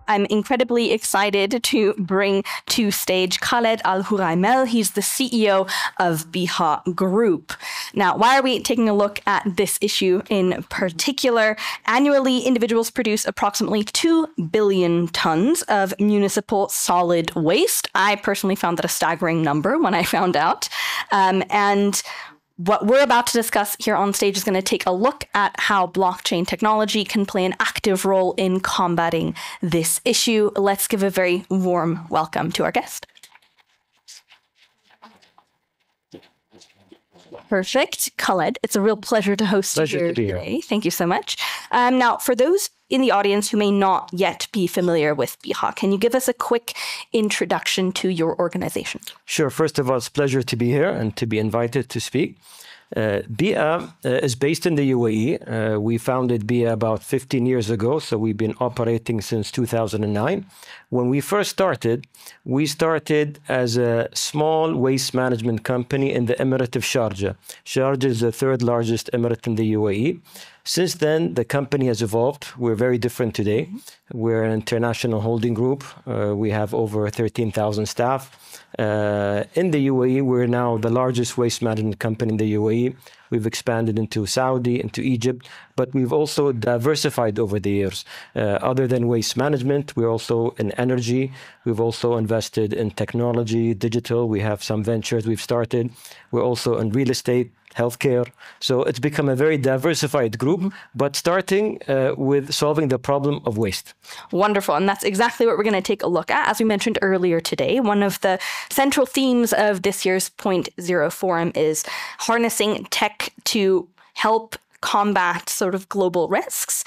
I'm incredibly excited to bring to stage Khaled Al-Huraimel. He's the CEO of BEEAH Group. Now, why are we taking a look at this issue in particular? Annually, individuals produce approximately 2 billion tons of municipal solid waste. I personally found that a staggering number when I found out. And what we're about to discuss here on stage is going to take a look at how blockchain technology can play an active role in combating this issue. Let's give a very warm welcome to our guest. Perfect. Khaled, it's a real pleasure to host you here today. Thank you so much. Now, for those in the audience who may not yet be familiar with BEEAH, can you give us a quick introduction to your organization? Sure. First of all, it's a pleasure to be here and to be invited to speak. BEEAH is based in the UAE. We founded BEEAH about 15 years ago, so we've been operating since 2009. When we first started, we started as a small waste management company in the Emirate of Sharjah. Sharjah is the third largest emirate in the UAE. Since then, the company has evolved. We're very different today. We're an international holding group. We have over 13,000 staff. In the UAE, we're now the largest waste management company in the UAE. We've expanded into Saudi, into Egypt, but we've also diversified over the years. Other than waste management, we're also in energy. We've also invested in technology, digital. We have some ventures we've started. We're also in real estate, healthcare. So it's become a very diversified group, but starting with solving the problem of waste. Wonderful. And that's exactly what we're going to take a look at. As we mentioned earlier today, one of the central themes of this year's .0 Forum is harnessing tech to help combat sort of global risks.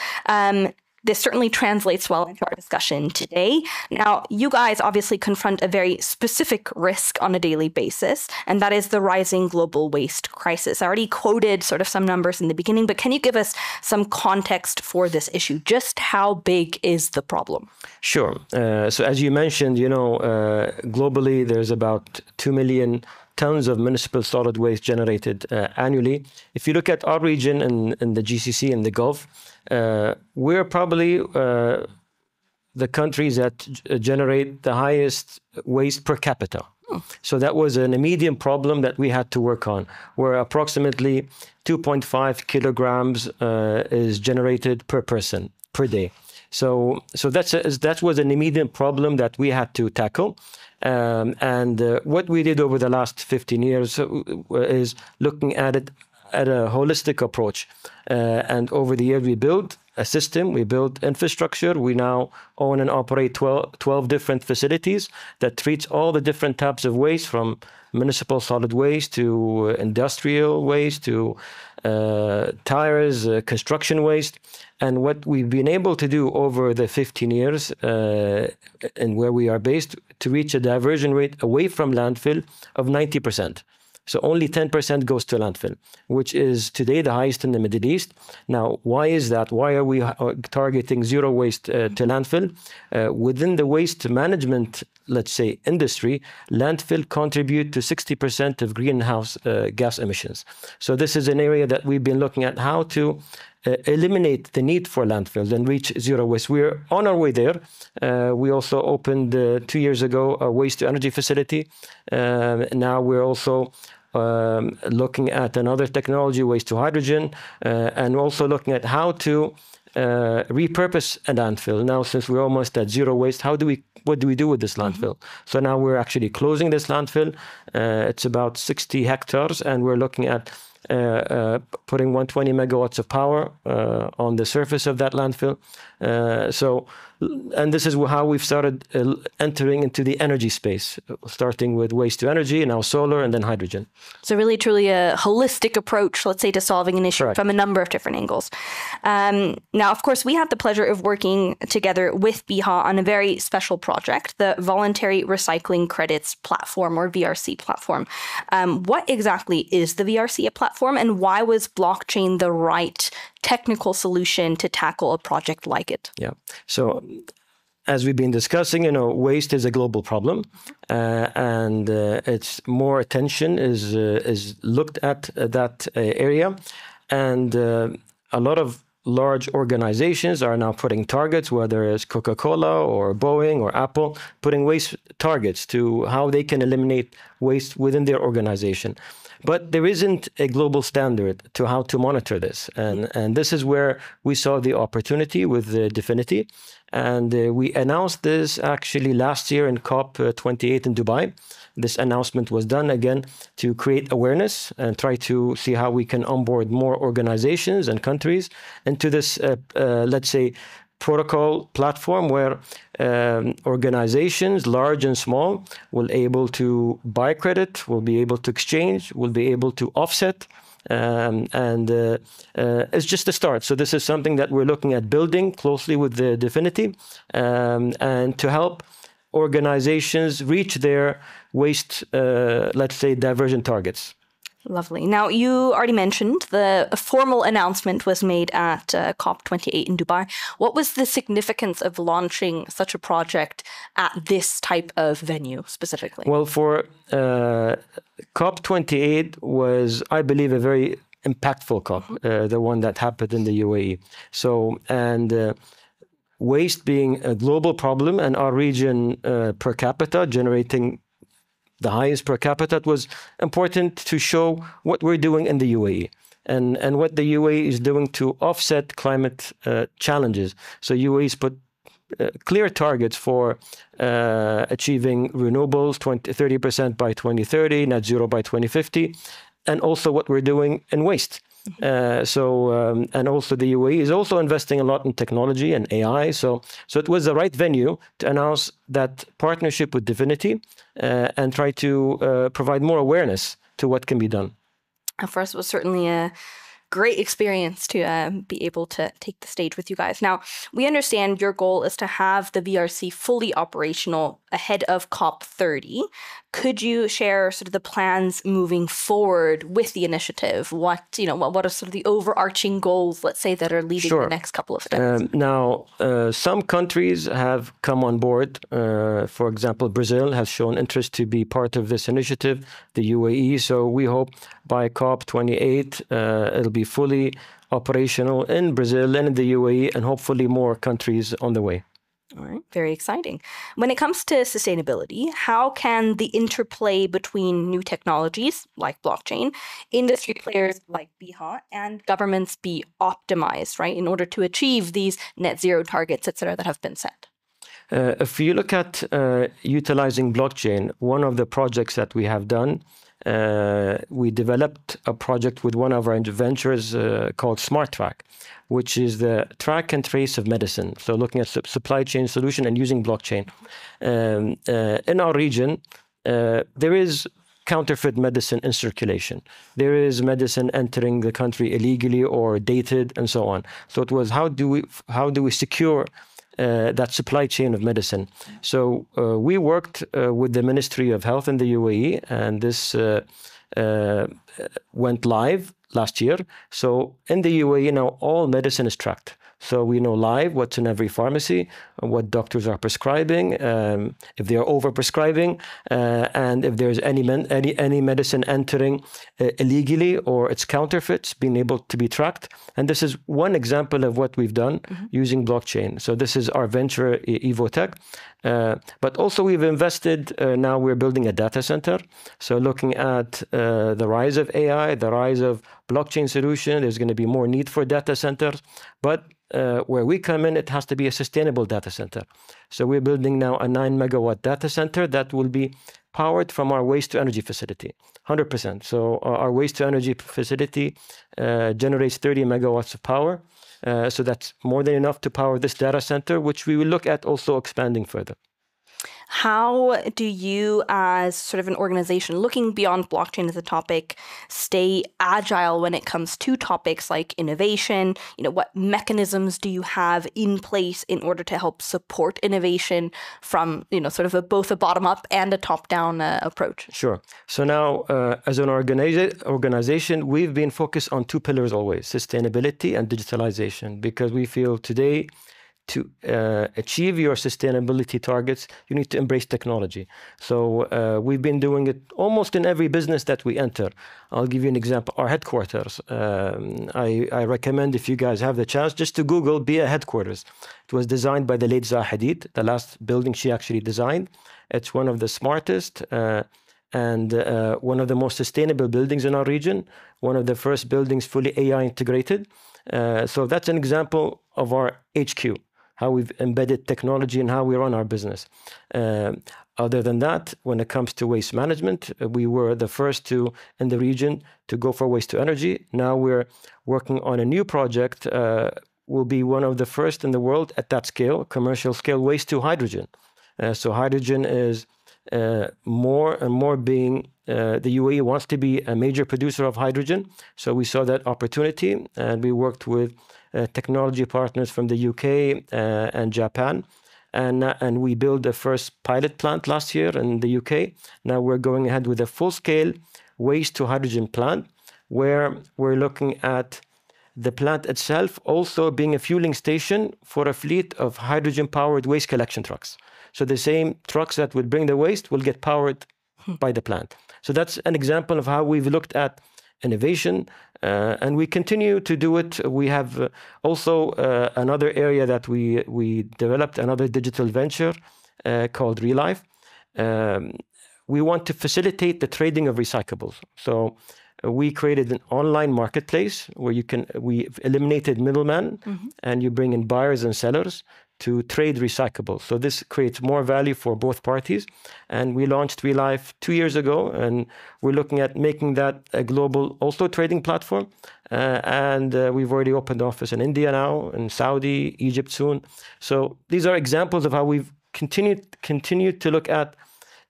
This certainly translates well into our discussion today. Now, you guys obviously confront a very specific risk on a daily basis, and that is the rising global waste crisis. I already quoted sort of some numbers in the beginning, but can you give us some context for this issue? Just how big is the problem? Sure. So as you mentioned, globally, there's about 2 million tons of municipal solid waste generated annually. If you look at our region in the GCC and the Gulf, we're probably the countries that generate the highest waste per capita. So that was an immediate problem that we had to work on, where approximately 2.5 kilograms is generated per person per day. So that was an immediate problem that we had to tackle. And what we did over the last 15 years is looking at it at a holistic approach. And over the years, we built a system, we built infrastructure. We now own and operate 12 different facilities that treats all the different types of waste, from municipal solid waste to industrial waste to tires, construction waste. And what we've been able to do over the 15 years and where we are based, to reach a diversion rate away from landfill of 90%. So only 10% goes to landfill, which is today the highest in the Middle East. Now, why is that? Why are we targeting zero waste to landfill? Within the waste management, let's say, industry, landfill contribute to 60% of greenhouse gas emissions. So this is an area that we've been looking at how to eliminate the need for landfills and reach zero waste. We're on our way there. We also opened 2 years ago a waste to energy facility. Now we're also looking at another technology, waste to hydrogen, and also looking at how to repurpose a landfill. Now, since we're almost at zero waste, what do we do with this landfill? So now we're actually closing this landfill. It's about 60 hectares, and we're looking at putting 120 megawatts of power on the surface of that landfill. And this is how we've started entering into the energy space, starting with waste to energy, now solar, and then hydrogen. So really, truly a holistic approach, let's say, to solving an issue from a number of different angles. Now, of course, we had the pleasure of working together with BEEAH on a very special project, the Voluntary Recycling Credits Platform, or VRC platform. What exactly is the VRC platform, and why was blockchain the right technical solution to tackle a project like it? Yeah. So as we've been discussing, waste is a global problem, and it's more attention is looked at that area, and a lot of large organizations are now putting targets, whether it's Coca-Cola or Boeing or Apple, putting waste targets to how they can eliminate waste within their organization. But there isn't a global standard to how to monitor this. And this is where we saw the opportunity with DFINITY. And we announced this actually last year in COP28 in Dubai. This announcement was done again to create awareness and try to see how we can onboard more organizations and countries into this, let's say, protocol platform where organizations, large and small, will able to buy credit, will be able to exchange, will be able to offset. It's just a start. So this is something that we're looking at building closely with the DFINITY and to help organizations reach their waste, let's say, diversion targets. Lovely. Now, you already mentioned the formal announcement was made at COP28 in Dubai. What was the significance of launching such a project at this type of venue specifically? Well, for COP28 was, I believe, a very impactful COP, the one that happened in the UAE. So, and waste being a global problem and our region per capita generating the highest per capita, it was important to show what we're doing in the UAE and what the UAE is doing to offset climate challenges. So UAE's put clear targets for achieving renewables 30% by 2030, net zero by 2050, and also what we're doing in waste. And also the UAE is also investing a lot in technology and AI. So it was the right venue to announce that partnership with DFINITY and try to provide more awareness to what can be done. For us, it was certainly a great experience to be able to take the stage with you guys. Now, we understand your goal is to have the VRC fully operational ahead of COP30. Could you share sort of the plans moving forward with the initiative? What are sort of the overarching goals, let's say, that are leading the next couple of steps? Now, some countries have come on board. For example, Brazil has shown interest to be part of this initiative, the UAE. So we hope by COP28, it'll be fully operational in Brazil and in the UAE, and hopefully more countries on the way. All right, very exciting. When it comes to sustainability, how can the interplay between new technologies like blockchain, industry players like BEEAH, and governments be optimized, right, in order to achieve these net zero targets, et cetera, that have been set? If you look at utilizing blockchain, one of the projects that we have done, we developed a project with one of our ventures called Smart Track, which is the track and trace of medicine. So looking at supply chain solution and using blockchain. In our region, there is counterfeit medicine in circulation. There is medicine entering the country illegally or dated and so on. So it was how do we secure that supply chain of medicine. So we worked with the Ministry of Health in the UAE, and this went live last year. So in the UAE now, all medicine is tracked. So we know live what's in every pharmacy, what doctors are prescribing, if they are overprescribing, and if there's any medicine entering illegally or it's counterfeits, being able to be tracked. And this is one example of what we've done using blockchain. So this is our venture, Evotech. But also we've invested, now we're building a data center. So looking at the rise of AI, the rise of blockchain solution, there's going to be more need for data centers. But where we come in, it has to be a sustainable data center. So we're building now a 9-megawatt data center that will be powered from our waste-to-energy facility, 100%. So our waste-to-energy facility generates 30 megawatts of power. So that's more than enough to power this data center, which we will look at also expanding further. How do you, as sort of an organization looking beyond blockchain as a topic, stay agile when it comes to topics like innovation? What mechanisms do you have in place in order to help support innovation from, sort of both a bottom-up and a top-down approach? Sure. So now, as an organization, we've been focused on two pillars always, sustainability and digitalization, because we feel today to achieve your sustainability targets, you need to embrace technology. So we've been doing it almost in every business that we enter. I'll give you an example. Our headquarters. I recommend, if you guys have the chance, just to Google BEEAH headquarters. It was designed by the late Zaha Hadid, the last building she actually designed. It's one of the smartest and one of the most sustainable buildings in our region, one of the first buildings fully AI integrated. So that's an example of our HQ, how we've embedded technology and how we run our business. Other than that, when it comes to waste management, we were the first in the region to go for waste to energy. Now we're working on a new project. We'll be one of the first in the world at that scale, commercial scale, waste to hydrogen. So hydrogen is more and more being, the UAE wants to be a major producer of hydrogen. So we saw that opportunity and we worked with technology partners from the UK and Japan. And we built the first pilot plant last year in the UK. Now we're going ahead with a full-scale waste to hydrogen plant, where we're looking at the plant itself also being a fueling station for a fleet of hydrogen-powered waste collection trucks. So the same trucks that would bring the waste will get powered by the plant. So that's an example of how we've looked at innovation, and we continue to do it. We have also another area that we developed, another digital venture called ReLife. We want to facilitate the trading of recyclables. So we created an online marketplace where we've eliminated middlemen, and you bring in buyers and sellers to trade recyclables. So this creates more value for both parties. And we launched ReLife 2 years ago, and we're looking at making that a global also trading platform. And we've already opened office in India now, in Saudi, Egypt soon. So these are examples of how we've continued to look at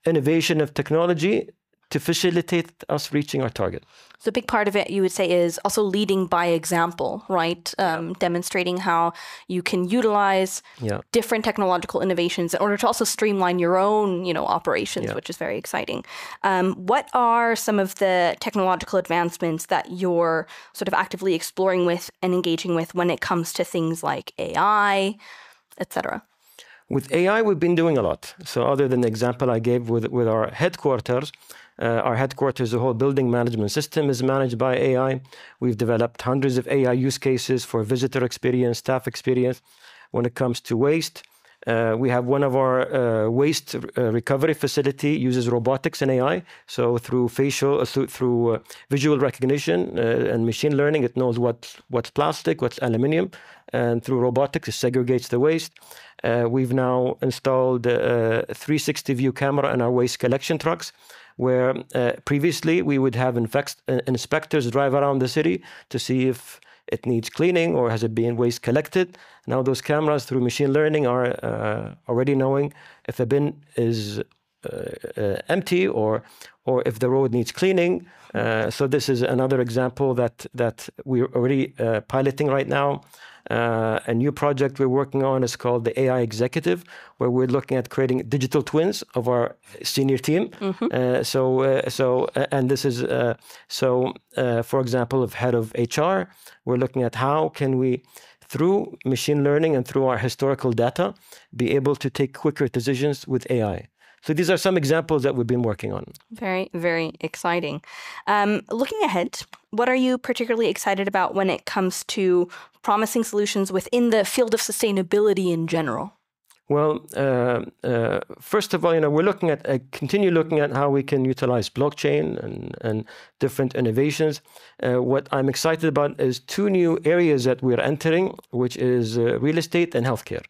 innovation of technology to facilitate us reaching our target. So a big part of it, you would say, is also leading by example, right? Demonstrating how you can utilize different technological innovations in order to also streamline your own, operations, which is very exciting. What are some of the technological advancements that you're sort of actively exploring with and engaging with when it comes to things like AI, et cetera? With AI, we've been doing a lot. So other than the example I gave with our headquarters, the whole building management system is managed by AI. We've developed hundreds of AI use cases for visitor experience, staff experience. When it comes to waste, we have one of our waste recovery facility uses robotics and AI. So through through visual recognition and machine learning, it knows what's plastic, what's aluminium, and through robotics, it segregates the waste. We've now installed a 360 view camera in our waste collection trucks, where previously we would have inspectors drive around the city to see if it needs cleaning or has it been waste collected. Now those cameras through machine learning are already knowing if a bin is empty or if the road needs cleaning. So this is another example that we're already piloting right now. A new project we're working on is called the AI Executive, where we're looking at creating digital twins of our senior team. And this is for example, of head of HR, we're looking at how can we, through machine learning and through our historical data, be able to take quicker decisions with AI. So these are some examples that we've been working on. Very, very exciting. Looking ahead, what are you particularly excited about when it comes to promising solutions within the field of sustainability in general? Well, first of all, we're continue looking at how we can utilize blockchain and different innovations. What I'm excited about is 2 new areas that we're entering, which is real estate and healthcare.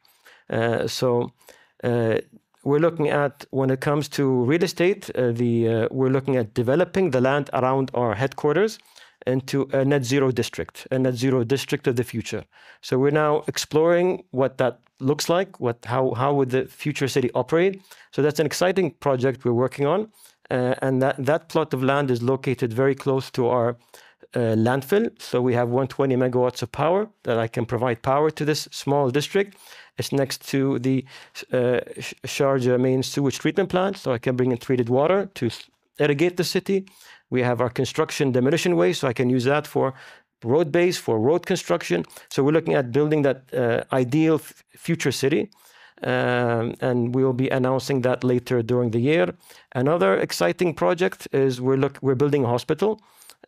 We're looking at, when it comes to real estate, we're looking at developing the land around our headquarters into a net zero district of the future. So we're now exploring what that looks like, how would the future city operate. So that's an exciting project we're working on. And that plot of land is located very close to our landfill. So we have 120 megawatts of power that I can provide power to this small district. It's next to the Sharjah main sewage treatment plant, so I can bring in treated water to irrigate the city. We have our construction demolition waste, so I can use that for road base, for road construction. So we're looking at building that ideal future city. And we'll be announcing that later during the year. Another exciting project is we're building a hospital,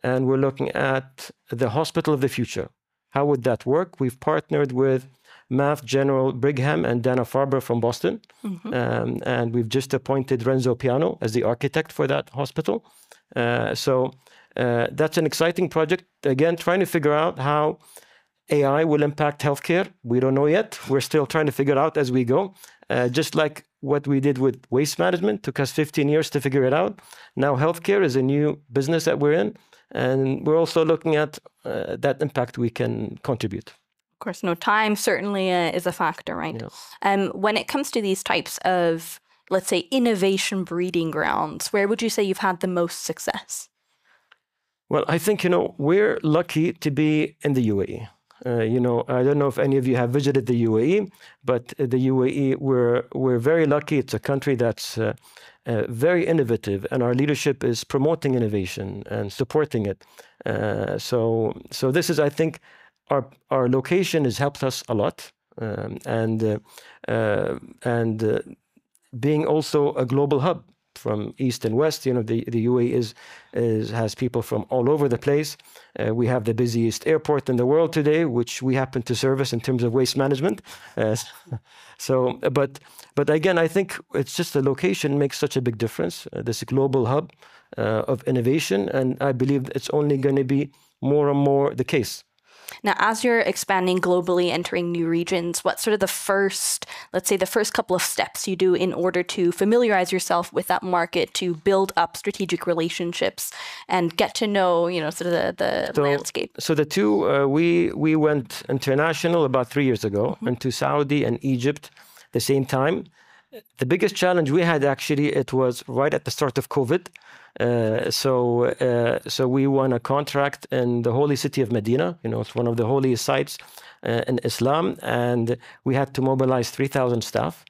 and we're looking at the hospital of the future. How would that work? We've partnered with Mass General Brigham and Dana-Farber from Boston, and we've just appointed Renzo Piano as the architect for that hospital. So that's an exciting project. Again, trying to figure out how AI will impact healthcare. We don't know yet. We're still trying to figure it out as we go. Just like what we did with waste management, took us 15 years to figure it out. Now healthcare is a new business that we're in, and we're also looking at that impact we can contribute. Of course, no, time certainly is a factor, right? Yeah. When it comes to these types of, let's say, innovation breeding grounds, where would you say you've had the most success? Well, I think, we're lucky to be in the UAE. I don't know if any of you have visited the UAE, but the UAE, we're very lucky. It's a country that's very innovative, and our leadership is promoting innovation and supporting it. So this is, I think, our location has helped us a lot, and being also a global hub from east and west. The UAE has people from all over the place. We have the busiest airport in the world today, which we happen to service in terms of waste management. But again, I think it's just the location makes such a big difference. This global hub of innovation, and I believe it's only going to be more and more the case. Now, as you're expanding globally, entering new regions, what's sort of the first, let's say the first couple of steps you do in order to familiarize yourself with that market, to build up strategic relationships and get to know, sort of the landscape? So the two, we went international about 3 years ago, into Saudi and Egypt at the same time. The biggest challenge we had, actually, it was right at the start of COVID. So we won a contract in the holy city of Medina. It's one of the holiest sites in Islam, and we had to mobilize 3,000 staff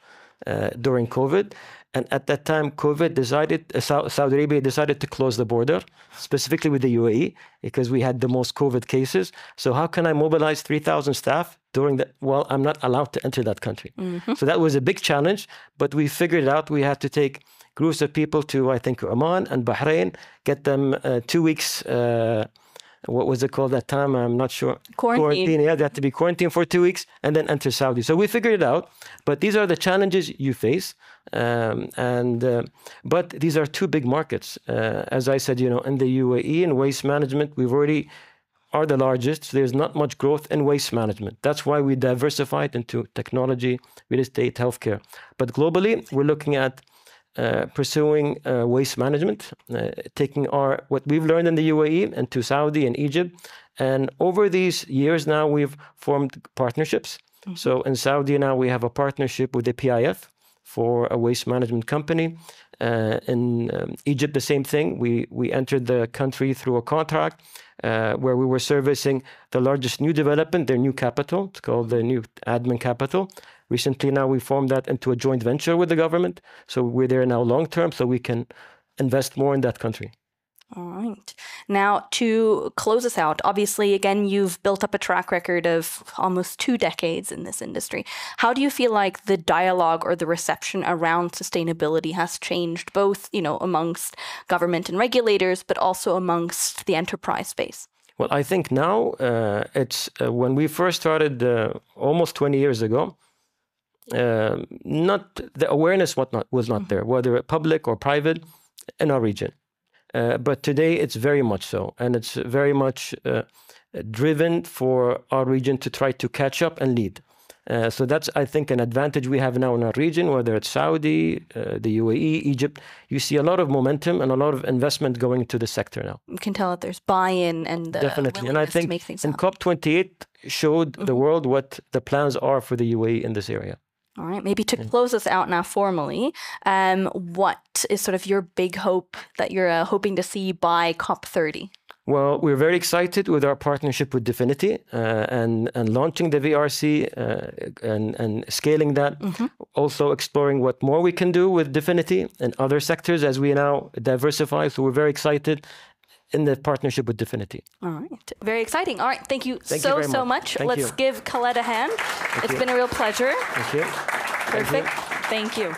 during COVID. And at that time, Saudi Arabia decided to close the border, specifically with the UAE, because we had the most COVID cases. So how can I mobilize 3,000 staff during that? Well, I'm not allowed to enter that country. So that was a big challenge, but we figured it out. We had to take groups of people to, I think, Oman and Bahrain, get them 2 weeks, what was it called that time? I'm not sure. Quarantine. Yeah, they had to be quarantined for 2 weeks and then enter Saudi. So we figured it out. But these are the challenges you face. But these are two big markets. As I said, in the UAE, in waste management, we've already are the largest. There's not much growth in waste management. That's why we diversified into technology, real estate, healthcare. But globally, we're looking at pursuing waste management, taking what we've learned in the UAE into Saudi and Egypt. And over these years now, we've formed partnerships. So in Saudi now, we have a partnership with the PIF for a waste management company. In Egypt, the same thing. We entered the country through a contract where we were servicing the largest new development, their new capital. It's called the new admin capital. Recently now we formed that into a joint venture with the government. So we're there now long term, so we can invest more in that country. All right. Now, to close us out, obviously, again, you've built up a track record of almost 2 decades in this industry. How do you feel like the dialogue or the reception around sustainability has changed, both, amongst government and regulators, but also amongst the enterprise space? Well, I think now it's when we first started almost 20 years ago, not the awareness was not there, whether public or private, in our region. But today it's very much so, and it's very much driven for our region to try to catch up and lead. So that's, I think, an advantage we have now in our region, whether it's Saudi, the UAE, Egypt. You see a lot of momentum and a lot of investment going into the sector now. You can tell that there's buy-in and definitely, and I think to make things in COP28 showed the world what the plans are for the UAE in this area. All right, maybe to close us out now formally, what is sort of your big hope that you're hoping to see by COP30? Well, we're very excited with our partnership with DFINITY and launching the VRC and scaling that. Also exploring what more we can do with DFINITY and other sectors as we now diversify. So we're very excited in the partnership with DFINITY. All right. Very exciting. All right. Thank you so much. Thank Let's you. give Khaled a hand. It's been a real pleasure. Thank you. Perfect. Thank you.